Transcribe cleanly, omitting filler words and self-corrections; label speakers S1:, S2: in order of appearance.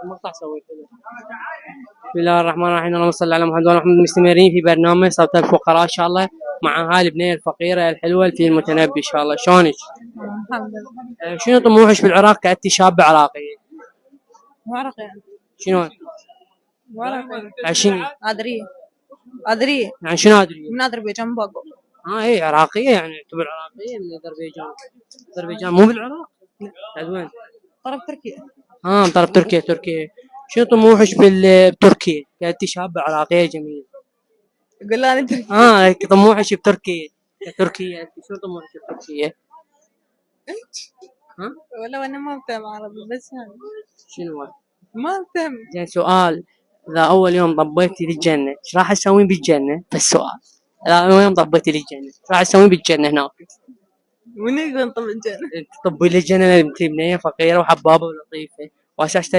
S1: مقطع سوي كذا. بسم الله الرحمن الرحيم، اللهم صل على محمد وعلى محمد. مستمرين في برنامج صوت الفقراء ان شاء الله مع هاي البنيه الفقيره الحلوه في المتنبي ان شاء الله. شلونك؟
S2: الحمد لله.
S1: شنو طموحك بالعراق كأنت شابه عراقيه؟
S2: مو عراقي يعني.
S1: شنو؟
S2: مو عراقي.
S1: شنو؟
S2: أدري
S1: يعني شنو ادري؟
S2: من أذربيجان باكو.
S1: اي عراقيه يعني تعتبر عراقيه من اذربيجان. اذربيجان مو بالعراق؟ لا وين؟
S2: طرف تركيا.
S1: طرف تركيا. تركيا. شنو طموحك بتركيا كأنت شابه عراقيه جميله؟
S2: قول له أنا تركي.
S1: طموحك بتركيا كتركيا انت شنو طموحك بتركيا؟ ها؟
S2: ولا أنا ما بفهم عربي بس يعني.
S1: شنو هو؟
S2: ما بفهم.
S1: زين سؤال، إذا أول يوم طبيتي للجنة إيش راح تسوين بالجنة؟ فالسؤال إذا أول يوم طبيتي للجنة إيش راح تسوين بالجنة هناك؟
S2: من يقول طب الجنة؟
S1: تطبي للجنة أنت بنية فقيرة وحبابة ولطيفة وأساس